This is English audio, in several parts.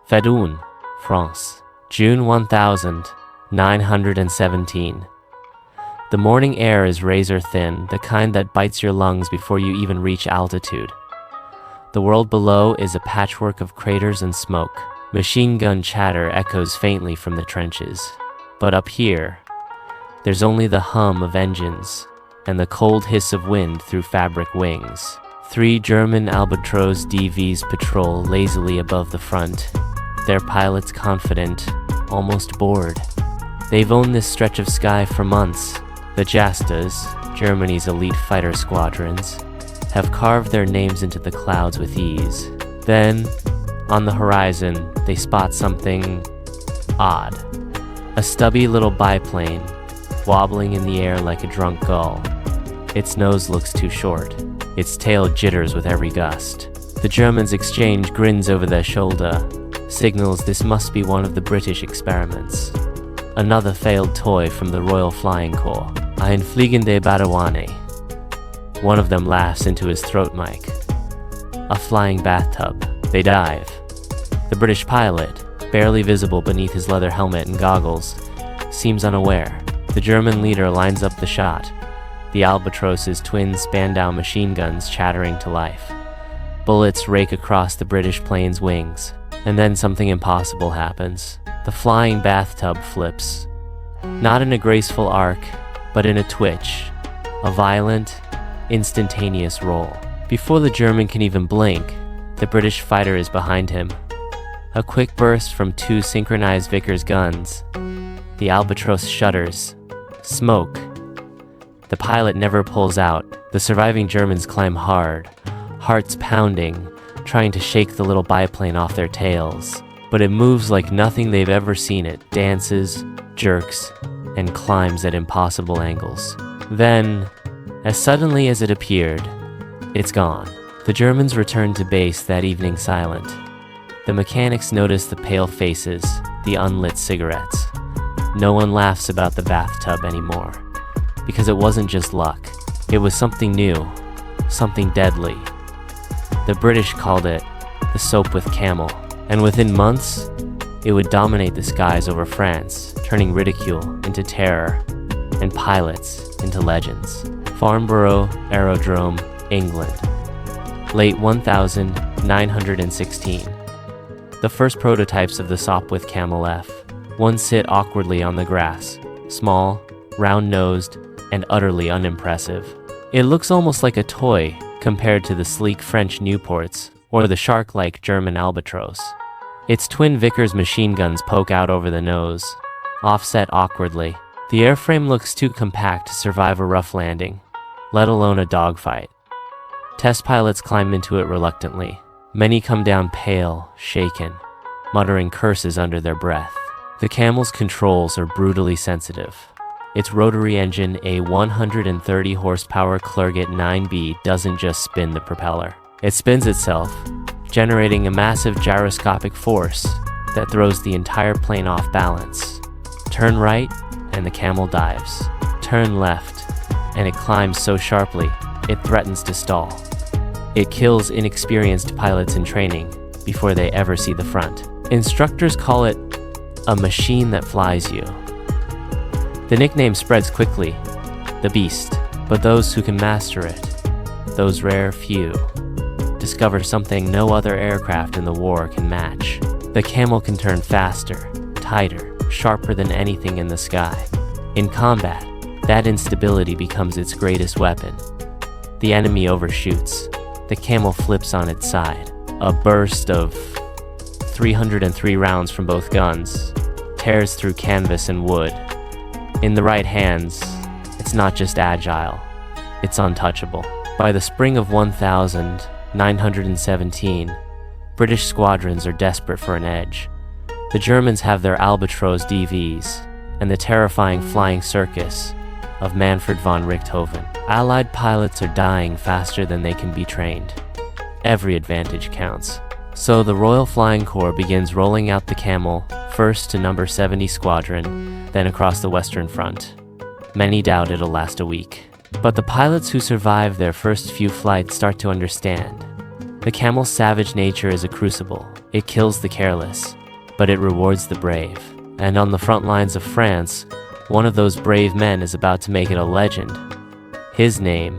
Verdun, France, June 1917. The morning air is razor thin, the kind that bites your lungs before you even reach altitude. The world below is a patchwork of craters and smoke. Machine gun chatter echoes faintly from the trenches. But up here, there's only the hum of engines and the cold hiss of wind through fabric wings. 3 German Albatros DVs patrol lazily above the front, their pilots confident, almost bored. They've owned this stretch of sky for months. The Jastas, Germany's elite fighter squadrons, have carved their names into the clouds with ease. Then, on the horizon, they spot something odd. A stubby little biplane, wobbling in the air like a drunk gull. Its nose looks too short. Its tail jitters with every gust. The Germans exchange grins over their shoulder, signals this must be one of the British experiments. Another failed toy from the Royal Flying Corps. Ein fliegende Badawane. One of them laughs into his throat mic. A flying bathtub. They dive. The British pilot, barely visible beneath his leather helmet and goggles, seems unaware. The German leader lines up the shot, the Albatros's twin Spandau machine guns chattering to life. Bullets rake across the British plane's wings, and then something impossible happens. The flying bathtub flips, not in a graceful arc, but in a twitch, a violent, instantaneous roll. Before the German can even blink, the British fighter is behind him. A quick burst from 2 synchronized Vickers guns. The Albatros shudders. Smoke. The pilot never pulls out. The surviving Germans climb hard, hearts pounding, trying to shake the little biplane off their tails. But it moves like nothing they've ever seen it, dances, jerks, and climbs at impossible angles. Then, as suddenly as it appeared, it's gone. The Germans return to base that evening silent. The mechanics notice the pale faces, the unlit cigarettes. No one laughs about the bathtub anymore, because it wasn't just luck. It was something new, something deadly. The British called it the Sopwith Camel, and within months, it would dominate the skies over France, turning ridicule into terror, and pilots into legends. Farnborough Aerodrome, England. Late 1916. The first prototypes of the Sopwith Camel F. One sit awkwardly on the grass, small, round-nosed, and utterly unimpressive. It looks almost like a toy compared to the sleek French Nieuports or the shark-like German Albatros. Its twin Vickers machine guns poke out over the nose, offset awkwardly. The airframe looks too compact to survive a rough landing, let alone a dogfight. Test pilots climb into it reluctantly. Many come down pale, shaken, muttering curses under their breath. The Camel's controls are brutally sensitive. Its rotary engine, a 130 horsepower Clerget 9B, doesn't just spin the propeller. It spins itself, generating a massive gyroscopic force that throws the entire plane off balance. Turn right, and the Camel dives. Turn left, and it climbs so sharply, it threatens to stall. It kills inexperienced pilots in training before they ever see the front. Instructors call it a machine that flies you. The nickname spreads quickly, the Beast, but those who can master it, those rare few, discover something no other aircraft in the war can match. The Camel can turn faster, tighter, sharper than anything in the sky. In combat, that instability becomes its greatest weapon. The enemy overshoots. The Camel flips on its side. A burst of 303 rounds from both guns tears through canvas and wood. In the right hands, it's not just agile, it's untouchable. By the spring of 1917, British squadrons are desperate for an edge. The Germans have their Albatros DVs and the terrifying flying circus of Manfred von Richthofen. Allied pilots are dying faster than they can be trained. Every advantage counts. So the Royal Flying Corps begins rolling out the Camel, first to number 70 Squadron, then across the Western Front. Many doubt it'll last a week. But the pilots who survive their first few flights start to understand. The Camel's savage nature is a crucible. It kills the careless, but it rewards the brave. And on the front lines of France, one of those brave men is about to make it a legend. His name,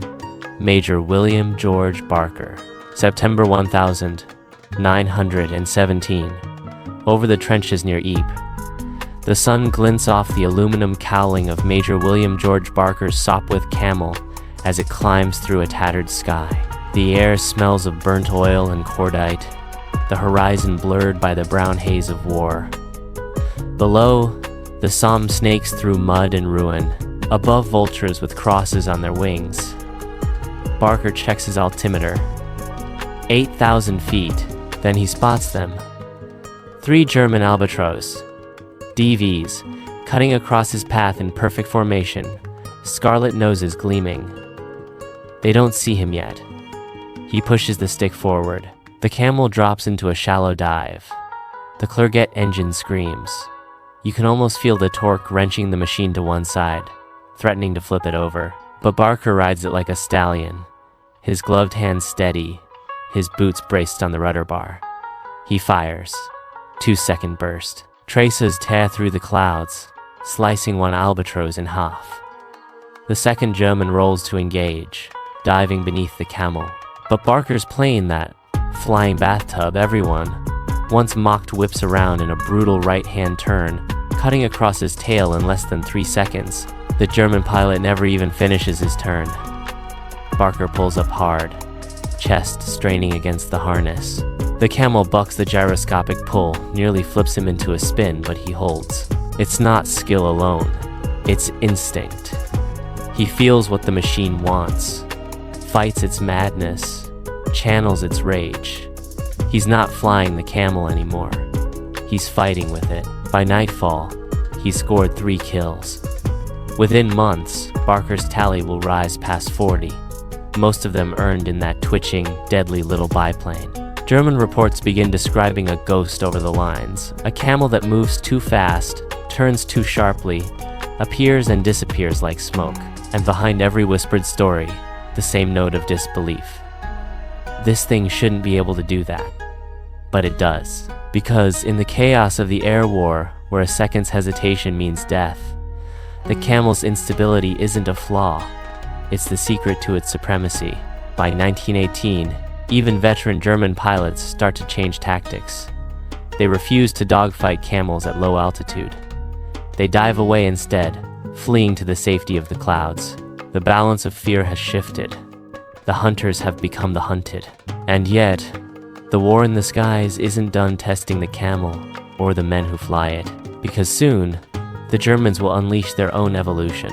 Major William George Barker. September 1917, over the trenches near Ypres. The sun glints off the aluminum cowling of Major William George Barker's Sopwith Camel as it climbs through a tattered sky. The air smells of burnt oil and cordite, the horizon blurred by the brown haze of war. Below, the Somme snakes through mud and ruin, above vultures with crosses on their wings. Barker checks his altimeter. 8,000 feet, then he spots them. 3 German albatros, DVs, cutting across his path in perfect formation, scarlet noses gleaming. They don't see him yet. He pushes the stick forward. The camel drops into a shallow dive. The Clerget engine screams. You can almost feel the torque wrenching the machine to one side, threatening to flip it over. But Barker rides it like a stallion, his gloved hands steady, his boots braced on the rudder bar. He fires. 2-second burst. Traces tear through the clouds, slicing one albatross in half. The second German rolls to engage, diving beneath the camel. But Barker's plane, that flying bathtub everyone once mocked, whips around in a brutal right-hand turn, cutting across his tail in less than 3 seconds. The German pilot never even finishes his turn. Barker pulls up hard, chest straining against the harness. The camel bucks the gyroscopic pull, nearly flips him into a spin, but he holds. It's not skill alone, it's instinct. He feels what the machine wants, fights its madness, channels its rage. He's not flying the camel anymore. He's fighting with it. By nightfall, he scored 3 kills. Within months, Barker's tally will rise past 40, most of them earned in that twitching, deadly little biplane. German reports begin describing a ghost over the lines, a camel that moves too fast, turns too sharply, appears and disappears like smoke, and behind every whispered story, the same note of disbelief. This thing shouldn't be able to do that, but it does. Because in the chaos of the air war, where a second's hesitation means death, the camel's instability isn't a flaw, it's the secret to its supremacy. By 1918, even veteran German pilots start to change tactics. They refuse to dogfight camels at low altitude. They dive away instead, fleeing to the safety of the clouds. The balance of fear has shifted. The hunters have become the hunted. And yet, the war in the skies isn't done testing the camel or the men who fly it, because soon, the Germans will unleash their own evolution.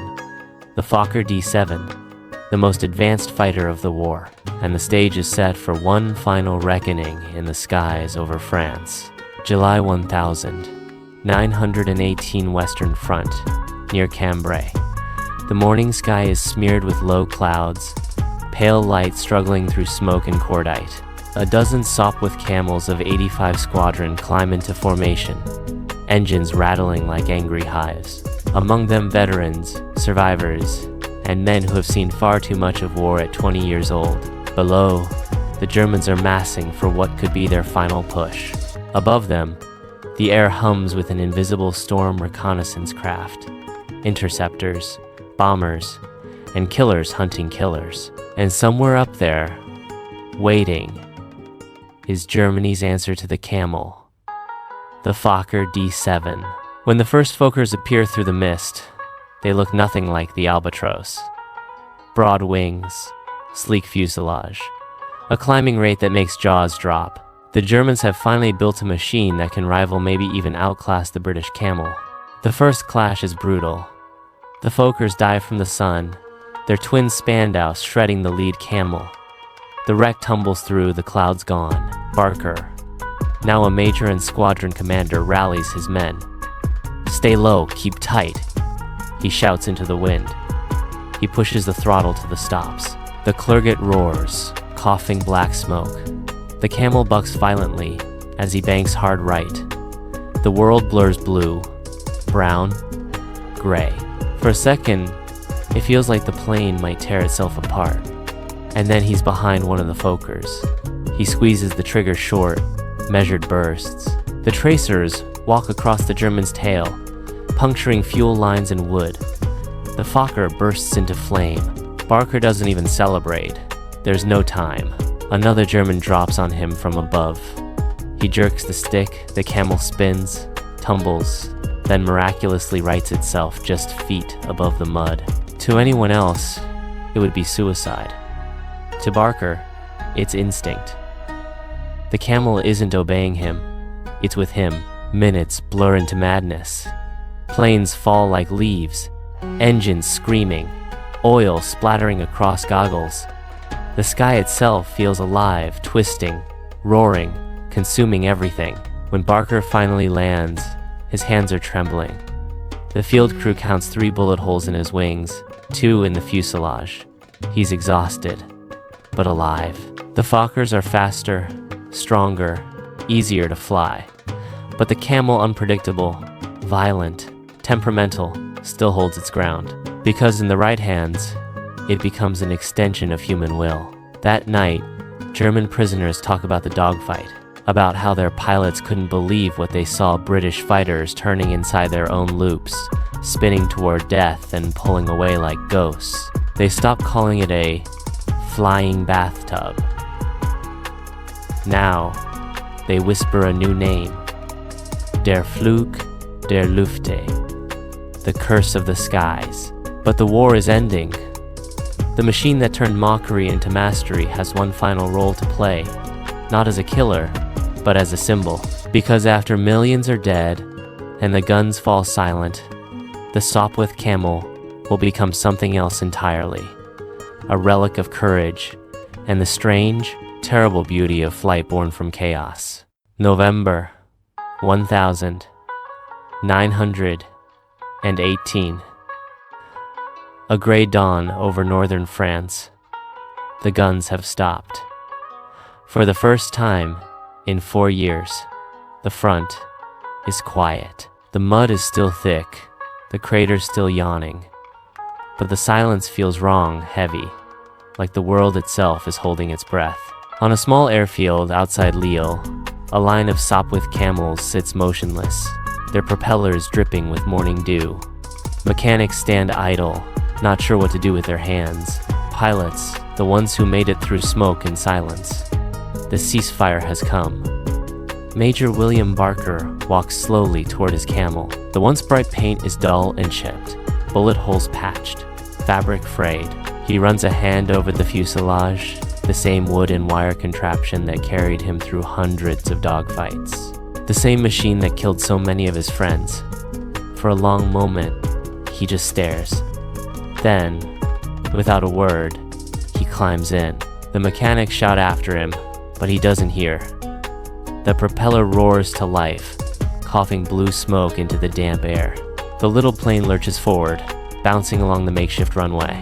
The Fokker D7, the most advanced fighter of the war, and the stage is set for one final reckoning in the skies over France. July 1918, Western Front, near Cambrai. The morning sky is smeared with low clouds, pale light struggling through smoke and cordite. A dozen Sopwith Camels of 85 Squadron climb into formation, engines rattling like angry hives. Among them veterans, survivors, and men who have seen far too much of war at 20 years old. Below, the Germans are massing for what could be their final push. Above them, the air hums with an invisible storm reconnaissance craft, interceptors, bombers, and killers hunting killers. And somewhere up there, waiting, is Germany's answer to the camel, the Fokker D7. When the first Fokkers appear through the mist, they look nothing like the albatros. Broad wings, sleek fuselage, a climbing rate that makes jaws drop. The Germans have finally built a machine that can rival, maybe even outclass, the British camel. The first clash is brutal. The Fokkers dive from the sun, their twin Spandaus shredding the lead camel. The wreck tumbles through, the clouds gone. Barker, now a major and squadron commander, rallies his men. "Stay low, keep tight," he shouts into the wind. He pushes the throttle to the stops. The Clerget roars, coughing black smoke. The camel bucks violently as he banks hard right. The world blurs blue, brown, gray. For a second, it feels like the plane might tear itself apart. And then he's behind one of the Fokkers. He squeezes the trigger short, measured bursts. The tracers, walk across the German's tail, puncturing fuel lines and wood. The Fokker bursts into flame. Barker doesn't even celebrate. There's no time. Another German drops on him from above. He jerks the stick, the camel spins, tumbles, then miraculously rights itself just feet above the mud. To anyone else, it would be suicide. To Barker, it's instinct. The camel isn't obeying him. It's with him. Minutes blur into madness. Planes fall like leaves, engines screaming, oil splattering across goggles. The sky itself feels alive, twisting, roaring, consuming everything. When Barker finally lands, his hands are trembling. The field crew counts 3 bullet holes in his wings, 2 in the fuselage. He's exhausted, but alive. The Fokkers are faster, stronger, easier to fly. But the camel, unpredictable, violent, temperamental, still holds its ground. Because in the right hands, it becomes an extension of human will. That night, German prisoners talk about the dogfight, about how their pilots couldn't believe what they saw: British fighters turning inside their own loops, spinning toward death and pulling away like ghosts. They stopped calling it a flying bathtub. Now, they whisper a new name: Der Flug der Lüfte, the curse of the skies. But the war is ending. The machine that turned mockery into mastery has one final role to play, not as a killer, but as a symbol. Because after millions are dead and the guns fall silent, the Sopwith Camel will become something else entirely, a relic of courage and the strange, terrible beauty of flight born from chaos. November 1918. A gray dawn over northern France. The guns have stopped. For the first time in 4 years, the front is quiet. The mud is still thick, the crater's still yawning, but the silence feels wrong, heavy, like the world itself is holding its breath. On a small airfield outside Lille, a line of Sopwith camels sits motionless, their propellers dripping with morning dew. Mechanics stand idle, not sure what to do with their hands. Pilots, the ones who made it through smoke and silence. The ceasefire has come. Major William Barker walks slowly toward his camel. The once bright paint is dull and chipped, bullet holes patched, fabric frayed. He runs a hand over the fuselage, the same wood and wire contraption that carried him through hundreds of dogfights. The same machine that killed so many of his friends. For a long moment, he just stares. Then, without a word, he climbs in. The mechanics shout after him, but he doesn't hear. The propeller roars to life, coughing blue smoke into the damp air. The little plane lurches forward, bouncing along the makeshift runway.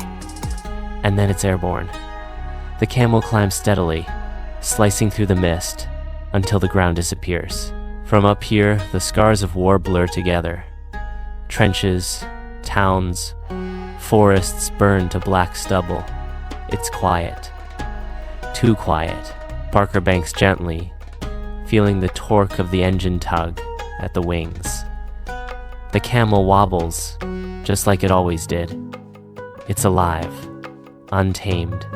And then it's airborne. The camel climbs steadily, slicing through the mist, until the ground disappears. From up here, the scars of war blur together. Trenches, towns, forests burned to black stubble. It's quiet. Too quiet. Barker banks gently, feeling the torque of the engine tug at the wings. The camel wobbles, just like it always did. It's alive, untamed,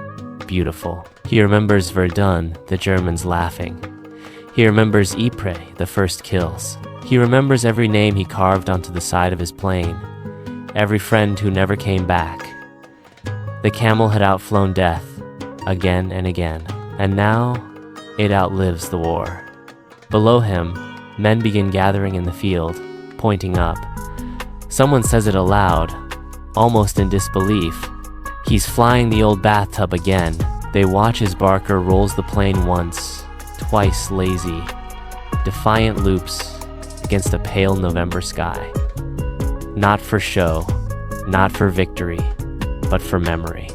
beautiful. He remembers Verdun, the Germans laughing. He remembers Ypres, the first kills. He remembers every name he carved onto the side of his plane, every friend who never came back. The camel had outflown death, again and again, and now it outlives the war. Below him, men begin gathering in the field, pointing up. Someone says it aloud, almost in disbelief. He's flying the old bathtub again. They watch as Barker rolls the plane once, twice lazy, defiant loops against a pale November sky. Not for show, not for victory, but for memory.